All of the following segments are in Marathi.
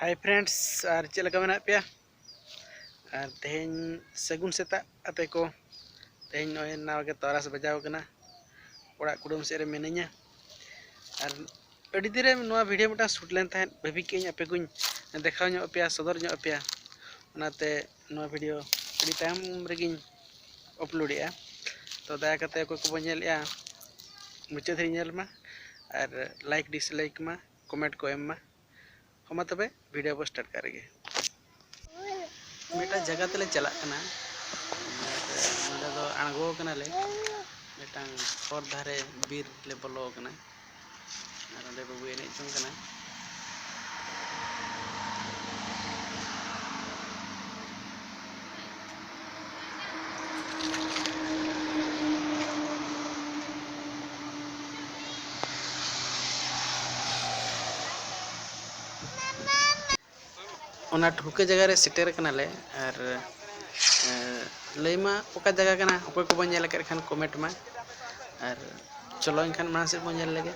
हाय फ्रेंड्स और चलका मेना पे और तेहन सगुन सेता आपे को तेहन नय नावगे तरास बजाव कना ओड़ा कुडुम से रे मिनिया और अड़ी दिरे नोआ वीडियो मटा शूट लेन तहन भाभी के आपे को देखाव ᱧᱚᱜ पे सदर ᱧᱚᱜ पे ओनाते नोआ वीडियो अड़ी तायम रेगिन अपलोड एआ तो दया कते को को नेलया मुचाद रे नेल मा और लाइक डिसलाइक मा कमेंट को एम मा हमा तबे वीडियो को स्टार्ट करेंगे। मेटा जगह तले चला कना नोडे दो आंगो कना ले मेटांग और धारे बीर ले बोलो कना और नोडे बाबू एने चुन कना ओना ठुके जगह रे सेटर कना ले और लैमा ओका जगह कना ओको को बन कर खान कमेंट मा और चलो इनखान मां से बन लगे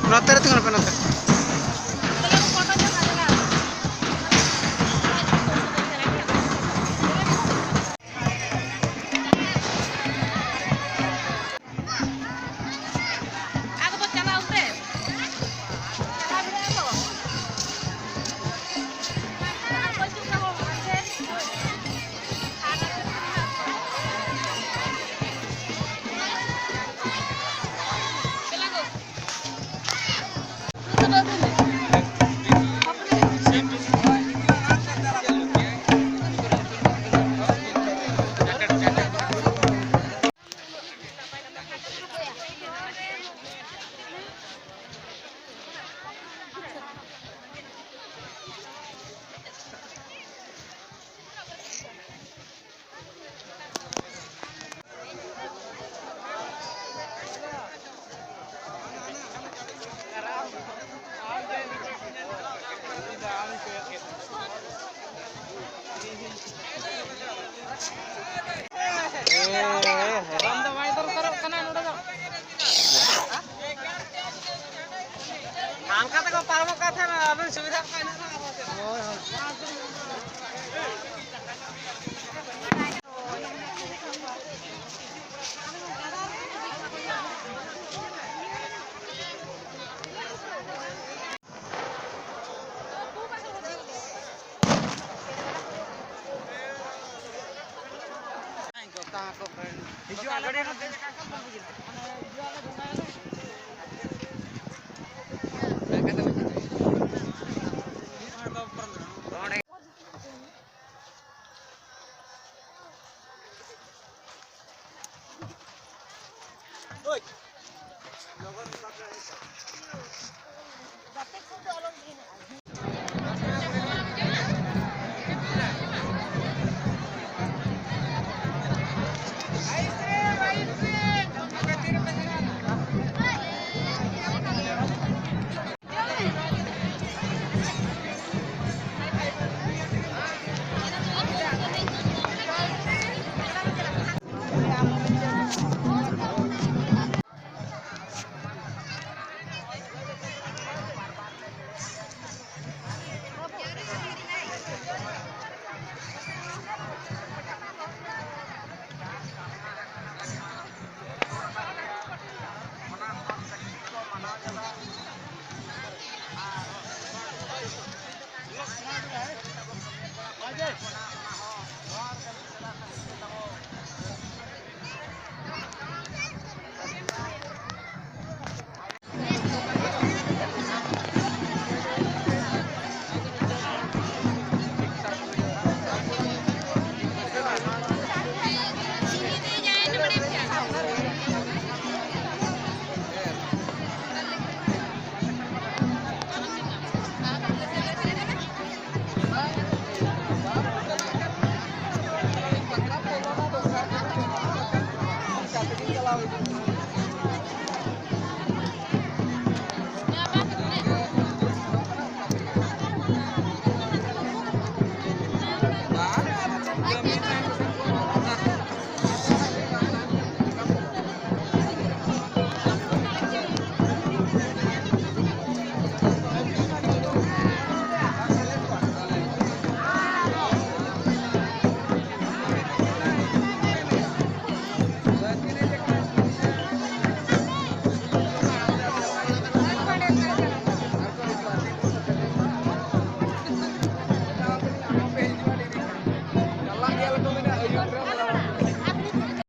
नोते रे पे नोते angkat ko parmo katha na abin suvidha kai na hoy hijau ala